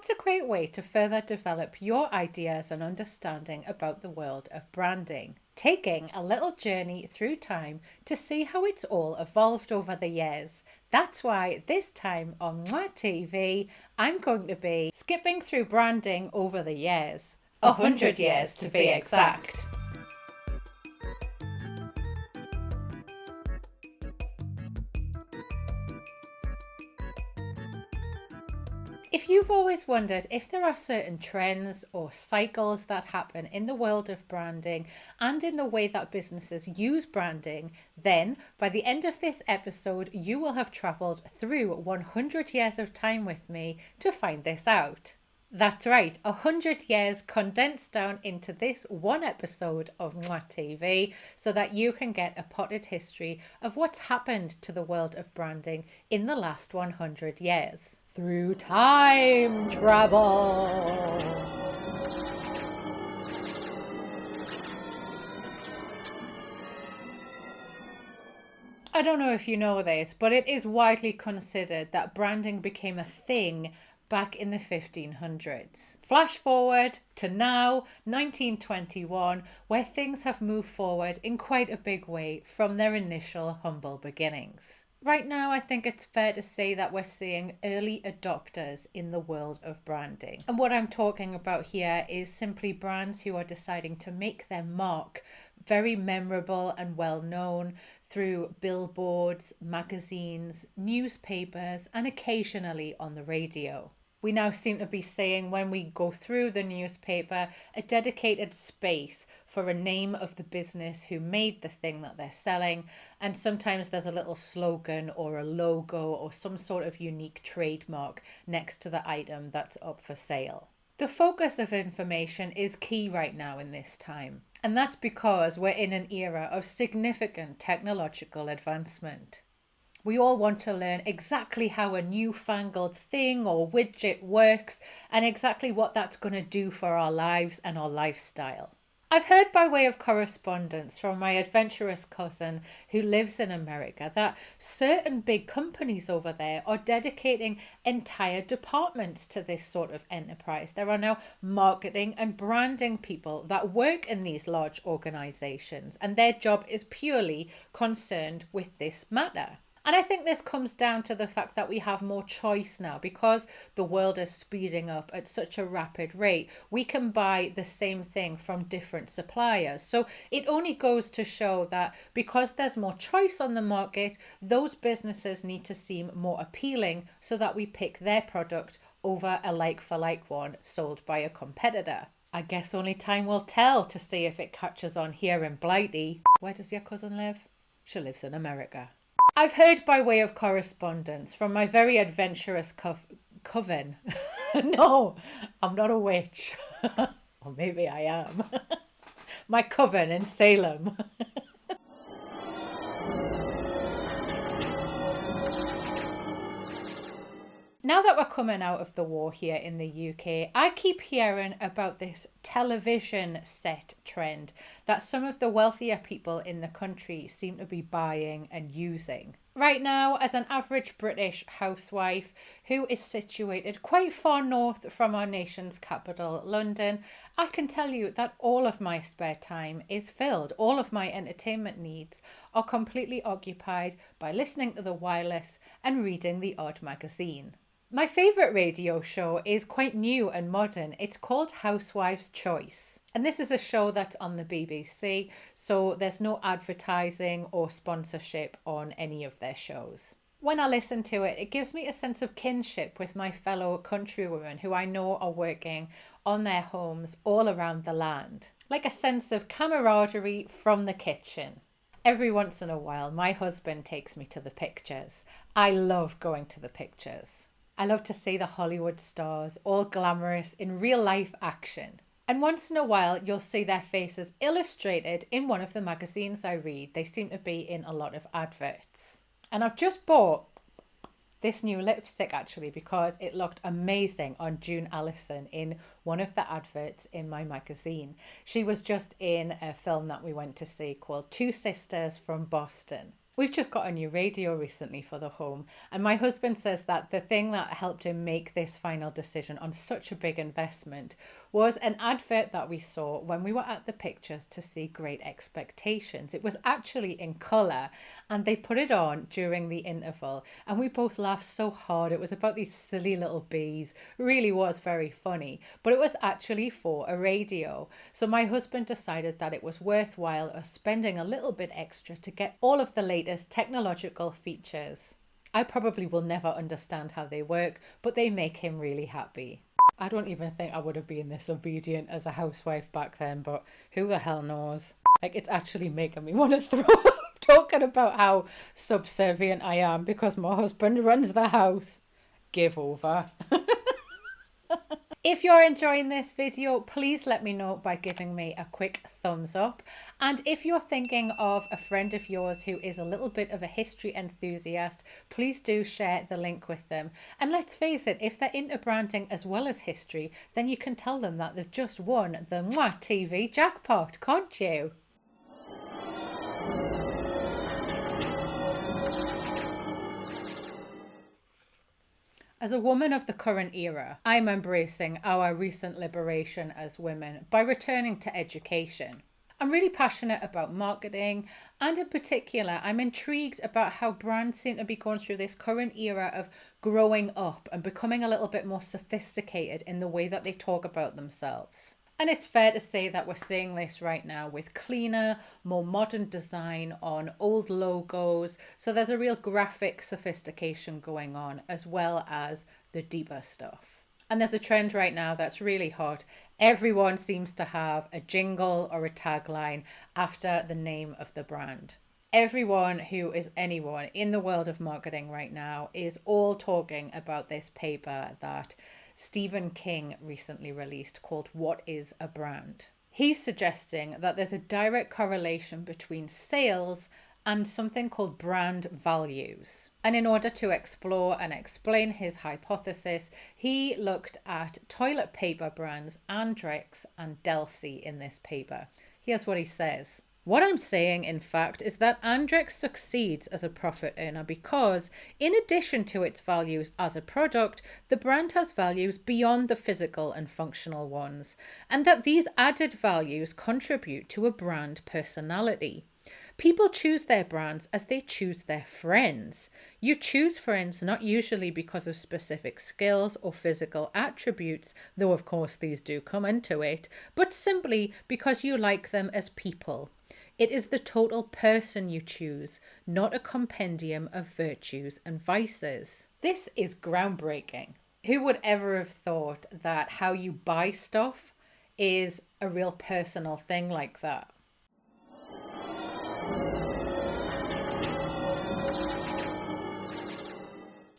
that's a great way to further develop your ideas and understanding about the world of branding, taking a little journey through time to see how it's all evolved over the years. That's why this time on Mwah TV, I'm going to be skipping through branding over the years. 100 years to be exact. If you've always wondered if there are certain trends or cycles that happen in the world of branding and in the way that businesses use branding, then by the end of this episode, you will have travelled through 100 years of time with me to find this out. That's right, 100 years condensed down into this one episode of Mwah TV so that you can get a potted history of what's happened to the world of branding in the last 100 years. Through time travel. I don't know if you know this, but it is widely considered that branding became a thing back in the 1500s. Flash forward to now, 1921, where things have moved forward in quite a big way from their initial humble beginnings. Right now, I think it's fair to say that we're seeing early adopters in the world of branding. And what I'm talking about here is simply brands who are deciding to make their mark very memorable and well known through billboards, magazines, newspapers, and occasionally on the radio. We now seem to be saying when we go through the newspaper, a dedicated space for a name of the business who made the thing that they're selling. And sometimes there's a little slogan or a logo or some sort of unique trademark next to the item that's up for sale. The focus of information is key right now in this time. And that's because we're in an era of significant technological advancement. We all want to learn exactly how a newfangled thing or widget works and exactly what that's going to do for our lives and our lifestyle. I've heard by way of correspondence from my adventurous cousin who lives in America that certain big companies over there are dedicating entire departments to this sort of enterprise. There are now marketing and branding people that work in these large organizations, and their job is purely concerned with this matter. And I think this comes down to the fact that we have more choice now because the world is speeding up at such a rapid rate. We can buy the same thing from different suppliers. So it only goes to show that because there's more choice on the market, those businesses need to seem more appealing so that we pick their product over a like-for-like one sold by a competitor. I guess only time will tell to see if it catches on here in Blighty. Where does your cousin live? She lives in America. I've heard by way of correspondence from my very adventurous coven. No, I'm not a witch. Or maybe I am. My coven in Salem. Now that we're coming out of the war here in the UK, I keep hearing about this television set trend that some of the wealthier people in the country seem to be buying and using. Right now, as an average British housewife who is situated quite far north from our nation's capital, London, I can tell you that all of my spare time is filled. All of my entertainment needs are completely occupied by listening to the wireless and reading the odd magazine. My favourite radio show is quite new and modern. It's called Housewife's Choice. And this is a show that's on the BBC, so there's no advertising or sponsorship on any of their shows. When I listen to it, it gives me a sense of kinship with my fellow countrywomen who I know are working on their homes all around the land. Like a sense of camaraderie from the kitchen. Every once in a while, my husband takes me to the pictures. I love going to the pictures. I love to see the Hollywood stars, all glamorous in real life action. And once in a while, you'll see their faces illustrated in one of the magazines I read. They seem to be in a lot of adverts. And I've just bought this new lipstick actually because it looked amazing on June Allison in one of the adverts in my magazine. She was just in a film that we went to see called Two Sisters from Boston. We've just got a new radio recently for the home, and my husband says that the thing that helped him make this final decision on such a big investment was an advert that we saw when we were at the pictures to see Great Expectations. It was actually in colour, and they put it on during the interval, and we both laughed so hard. It was about these silly little bees. It really was very funny, but it was actually for a radio. So my husband decided that it was worthwhile us spending a little bit extra to get all of the latest technological features. I probably will never understand how they work, but they make him really happy. I don't even think I would have been this obedient as a housewife back then, but who the hell knows? Like, it's actually making me want to throw up talking about how subservient I am because my husband runs the house. Give over. If you're enjoying this video, please let me know by giving me a quick thumbs up. And if you're thinking of a friend of yours who is a little bit of a history enthusiast, please do share the link with them. And let's face it, if they're into branding as well as history, then you can tell them that they've just won the TV jackpot, can't you? As a woman of the current era, I'm embracing our recent liberation as women by returning to education. I'm really passionate about marketing, and in particular, I'm intrigued about how brands seem to be going through this current era of growing up and becoming a little bit more sophisticated in the way that they talk about themselves. And it's fair to say that we're seeing this right now with cleaner, more modern design on old logos. So there's a real graphic sophistication going on, as well as the deeper stuff. And there's a trend right now that's really hot. Everyone seems to have a jingle or a tagline after the name of the brand. Everyone who is anyone in the world of marketing right now is all talking about this paper that Stephen King recently released called What is a Brand? He's suggesting that there's a direct correlation between sales and something called brand values. And in order to explore and explain his hypothesis, he looked at toilet paper brands Andrex and Delsey in this paper. Here's what he says. What I'm saying, in fact, is that Andrex succeeds as a profit earner because, in addition to its values as a product, the brand has values beyond the physical and functional ones, and that these added values contribute to a brand personality. People choose their brands as they choose their friends. You choose friends not usually because of specific skills or physical attributes, though of course these do come into it, but simply because you like them as people. It is the total person you choose, not a compendium of virtues and vices. This is groundbreaking. Who would ever have thought that how you buy stuff is a real personal thing like that?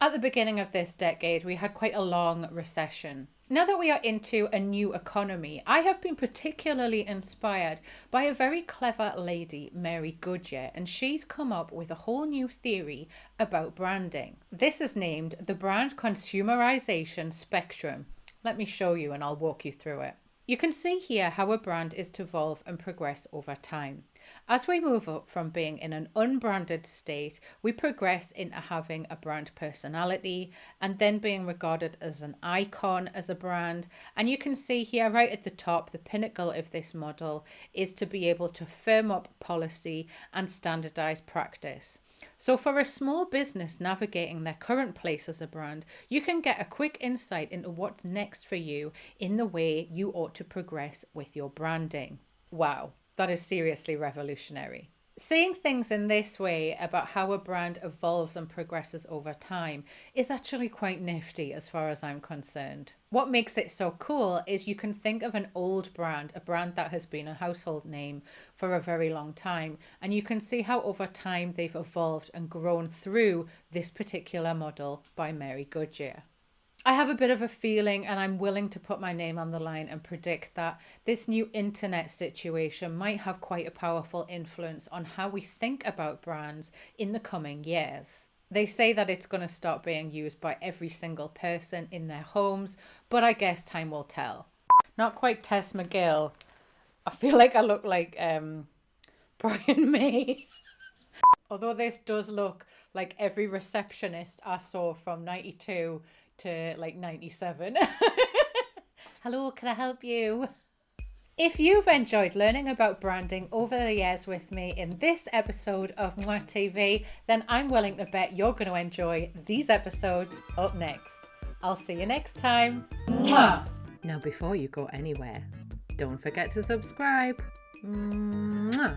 At the beginning of this decade, we had quite a long recession. Now that we are into a new economy, I have been particularly inspired by a very clever lady, Mary Goodyear, and she's come up with a whole new theory about branding. This is named the brand consumerization spectrum. Let me show you and I'll walk you through it. You can see here how a brand is to evolve and progress over time. As we move up from being in an unbranded state, we progress into having a brand personality and then being regarded as an icon as a brand. And you can see here right at the top, the pinnacle of this model is to be able to firm up policy and standardize practice. So for a small business navigating their current place as a brand, you can get a quick insight into what's next for you in the way you ought to progress with your branding. Wow, that is seriously revolutionary. Seeing things in this way about how a brand evolves and progresses over time is actually quite nifty as far as I'm concerned. What makes it so cool is you can think of an old brand, a brand that has been a household name for a very long time, and you can see how over time they've evolved and grown through this particular model by Mary Goodyear. I have a bit of a feeling, and I'm willing to put my name on the line and predict that this new internet situation might have quite a powerful influence on how we think about brands in the coming years. They say that it's going to start being used by every single person in their homes, but I guess time will tell. Not quite Tess McGill. I feel like I look like Brian May. Although this does look like every receptionist I saw from 92 to like 97. Hello, can I help you? If you've enjoyed learning about branding over the years with me in this episode of Mwah TV, then I'm willing to bet you're going to enjoy these episodes up next. I'll see you next time. Mwah! Now, before you go anywhere, don't forget to subscribe. Mwah!